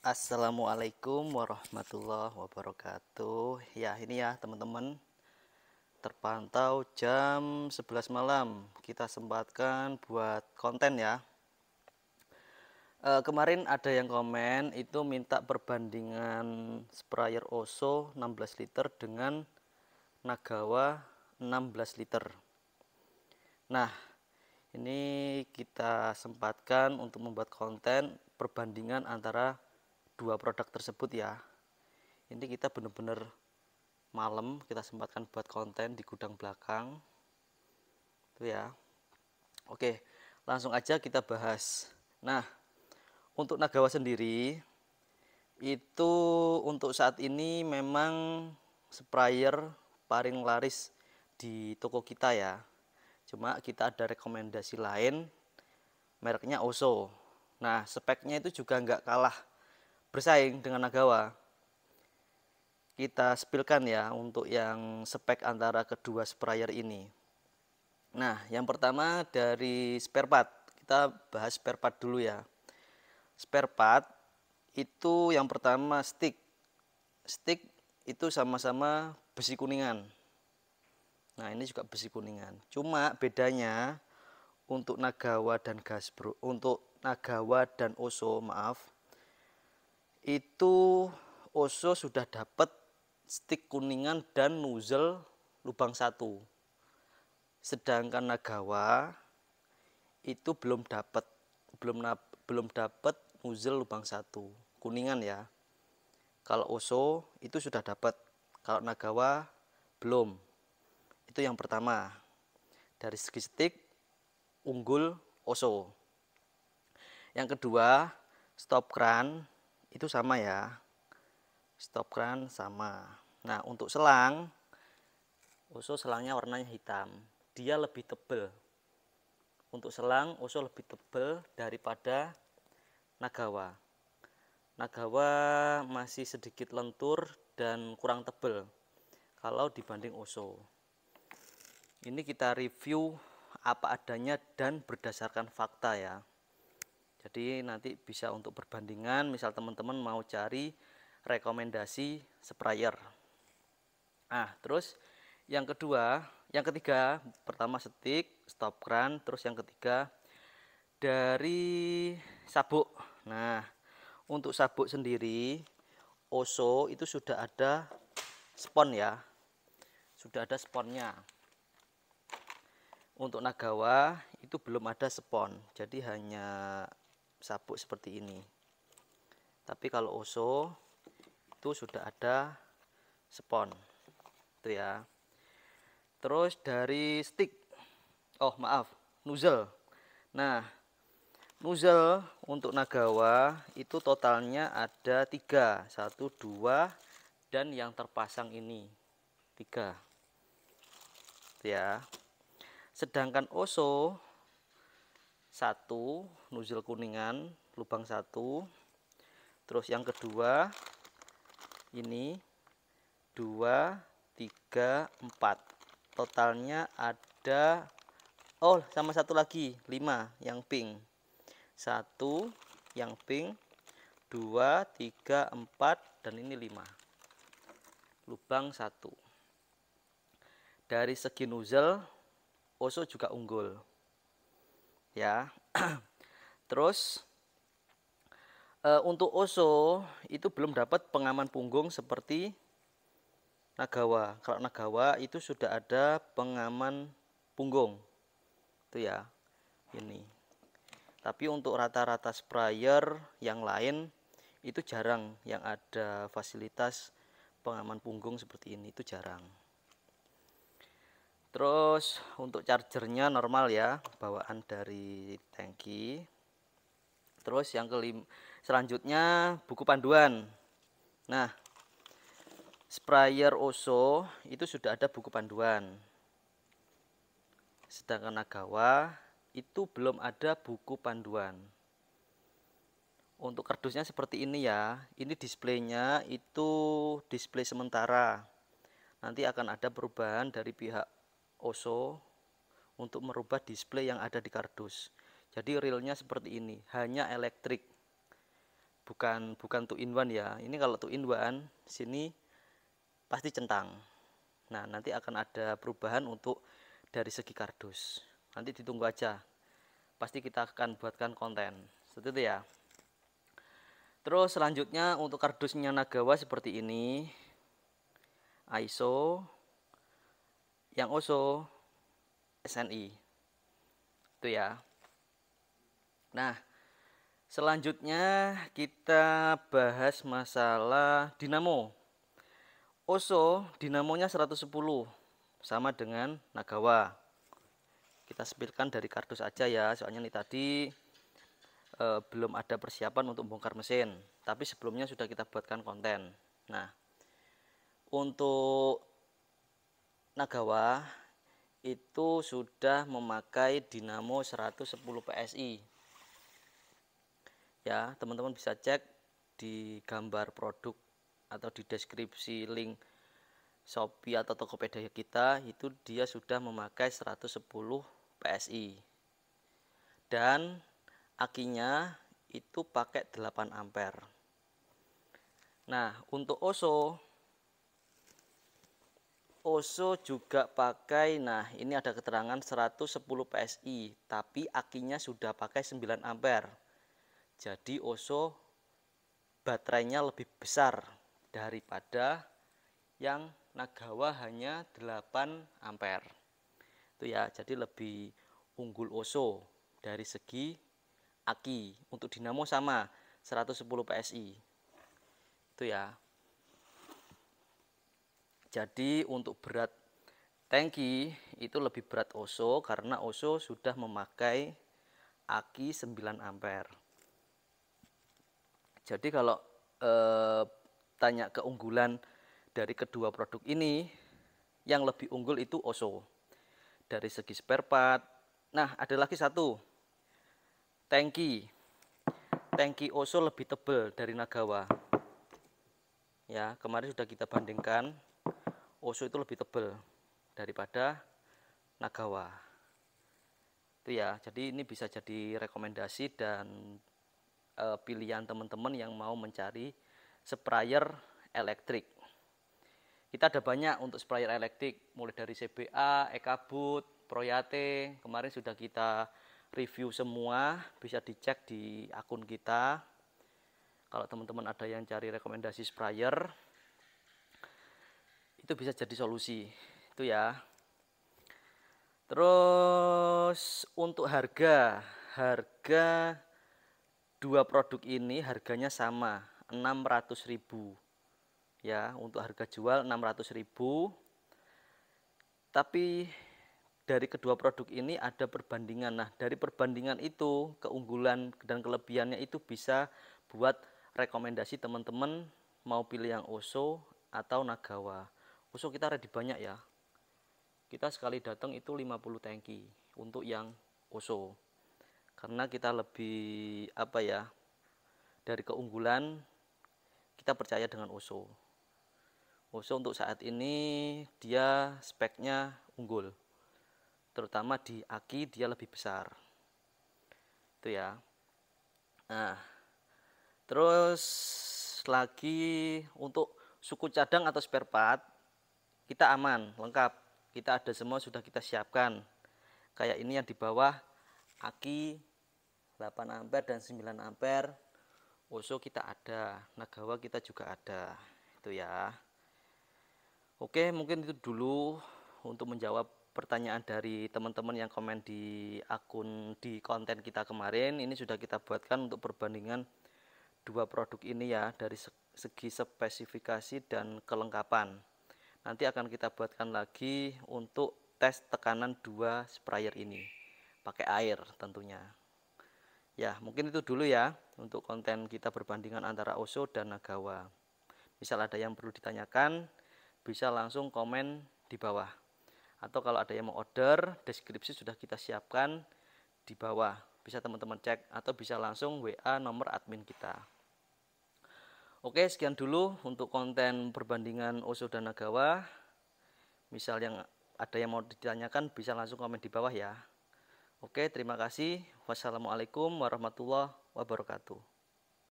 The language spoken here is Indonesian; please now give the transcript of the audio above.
Assalamualaikum warahmatullahi wabarakatuh. Ya, ini ya teman-teman. Terpantau jam 11 malam. Kita sempatkan buat konten ya. Kemarin ada yang komen itu minta perbandingan sprayer Oso 16 liter dengan Nagawa 16 liter. Nah, ini kita sempatkan untuk membuat konten perbandingan antara dua produk tersebut ya. Ini kita benar-benar malam kita sempatkan buat konten di gudang belakang itu ya. Oke, langsung aja kita bahas. Nah, untuk Nagawa sendiri itu untuk saat ini memang sprayer paling laris di toko kita ya. Cuma kita ada rekomendasi lain, mereknya Oso. Nah, speknya itu juga nggak kalah bersaing dengan Nagawa. Kita spilkan ya untuk yang spek antara kedua sprayer ini. Nah, yang pertama dari spare part. Kita bahas spare part dulu ya. Spare part itu yang pertama stick. Stick itu sama-sama besi kuningan. Nah, ini juga besi kuningan. Cuma bedanya untuk Nagawa dan Gasbro, untuk Nagawa dan Oso, maaf. Itu Oso sudah dapat stick kuningan dan nozzle lubang satu. Sedangkan Nagawa itu belum dapat nozzle lubang satu kuningan ya. Kalau Oso itu sudah dapat, kalau Nagawa belum. Itu yang pertama. Dari segi stick unggul Oso. Yang kedua, stop cran itu sama ya. Stop cran sama. Nah, untuk selang Oso selangnya warnanya hitam. Dia lebih tebal. Untuk selang Oso lebih tebal daripada Nagawa. Nagawa masih sedikit lentur dan kurang tebal kalau dibanding Oso. Ini kita review apa adanya dan berdasarkan fakta ya. Jadi nanti bisa untuk perbandingan, misal teman-teman mau cari rekomendasi sprayer. Nah, terus yang ketiga, pertama stick, stop cran, terus yang ketiga dari sabuk. Nah, untuk sabuk sendiri Oso itu sudah ada spon ya. Sudah ada sponnya. Untuk Nagawa itu belum ada spon. Jadi hanya sabuk seperti ini. Tapi kalau Oso itu sudah ada spon. Itu ya. Terus dari stick. Oh, maaf, nozzle. Nah, nozzle untuk Nagawa itu totalnya ada 3, 1, 2, dan yang terpasang ini 3 ya. Sedangkan Oso 1 nozzle kuningan lubang 1, terus yang kedua ini 2, 3, 4, totalnya ada, oh sama satu lagi 5 yang pink, 1 yang pink, 2, 3, 4, dan ini 5 lubang 1. Dari segi nozzle Oso juga unggul ya. Terus untuk Oso itu belum dapat pengaman punggung seperti Nagawa. Kalau Nagawa itu sudah ada pengaman punggung itu ya, ini. Tapi untuk rata-rata sprayer yang lain itu jarang yang ada fasilitas pengaman punggung seperti ini, itu jarang. Terus untuk chargernya normal ya, bawaan dari tangki. Terus yang kelima, selanjutnya buku panduan. Nah, sprayer Oso itu sudah ada buku panduan. Sedangkan Nagawa itu belum ada buku panduan. Untuk kardusnya seperti ini ya. Ini displaynya itu display sementara. Nanti akan ada perubahan dari pihak Oso untuk merubah display yang ada di kardus. Jadi realnya seperti ini, hanya elektrik. bukan 2 in 1 ya. Ini kalau 2 in 1 sini pasti centang. Nah, nanti akan ada perubahan untuk dari segi kardus. Nanti ditunggu aja. Pasti kita akan buatkan konten. Seperti itu ya. Terus selanjutnya untuk kardusnya Nagawa seperti ini. ISO, yang OSO, SNI. Itu ya. Nah, selanjutnya kita bahas masalah dinamo. OSO dinamonya 110 sama dengan Nagawa. Kita sepilkan dari kardus aja ya, soalnya nih tadi belum ada persiapan untuk bongkar mesin, tapi sebelumnya sudah kita buatkan konten. Nah, untuk Nagawa itu sudah memakai dinamo 110 PSI. Ya, teman-teman bisa cek di gambar produk atau di deskripsi link Shopee atau Tokopedia kita, itu dia sudah memakai 110 PSI. Dan akinya itu pakai 8 ampere. Nah, untuk OSO juga pakai, nah ini ada keterangan 110 PSI, tapi akinya sudah pakai 9 ampere. Jadi OSO baterainya lebih besar daripada yang Nagawa hanya 8 ampere. Itu ya, jadi lebih unggul OSO dari segi aki. Untuk dinamo sama 110 PSI. Itu ya. Jadi untuk berat tangki itu lebih berat OSO karena OSO sudah memakai aki 9 ampere. Jadi kalau tanya keunggulan dari kedua produk ini, yang lebih unggul itu OSO. Dari segi spare part. Nah, ada lagi satu. Tangki OSO lebih tebal dari Nagawa. Ya, kemarin sudah kita bandingkan. OSO itu lebih tebal daripada Nagawa. Itu ya, jadi ini bisa jadi rekomendasi dan pilihan teman-teman yang mau mencari sprayer elektrik. Kita ada banyak untuk sprayer elektrik, mulai dari CBA, Ekabut, Proyate. Kemarin sudah kita review semua, bisa dicek di akun kita. Kalau teman-teman ada yang cari rekomendasi sprayer, itu bisa jadi solusi. Itu ya. Terus untuk harga dua produk ini harganya sama, 600.000. Ya, untuk harga jual 600.000. Tapi dari kedua produk ini ada perbandingan. Nah, dari perbandingan itu, keunggulan dan kelebihannya itu bisa buat rekomendasi teman-teman mau pilih yang OSO atau Nagawa. OSO kita ready banyak ya. Kita sekali datang itu 50 tangki untuk yang OSO. Karena kita lebih dari keunggulan kita percaya dengan OSO. OSO untuk saat ini dia speknya unggul. Terutama di aki dia lebih besar. Itu ya. Nah, terus lagi untuk suku cadang atau spare part kita aman, lengkap. Kita ada semua sudah kita siapkan. Kayak ini yang di bawah aki 8 ampere dan 9 ampere. OSO kita ada, Nagawa kita juga ada. Itu ya. Oke, mungkin itu dulu untuk menjawab pertanyaan dari teman-teman yang komen di akun di konten kita kemarin. Ini sudah kita buatkan untuk perbandingan dua produk ini ya, dari segi spesifikasi dan kelengkapan. Nanti akan kita buatkan lagi untuk tes tekanan dua sprayer ini pakai air tentunya. Ya, mungkin itu dulu ya untuk konten kita perbandingan antara OSO dan Nagawa. Misal ada yang perlu ditanyakan, bisa langsung komen di bawah. Atau kalau ada yang mau order, deskripsi sudah kita siapkan di bawah. Bisa teman-teman cek atau bisa langsung WA nomor admin kita. Oke, sekian dulu untuk konten perbandingan OSO dan Nagawa. Misal yang ada yang mau ditanyakan bisa langsung komen di bawah ya. Oke, terima kasih. Wassalamualaikum warahmatullahi wabarakatuh.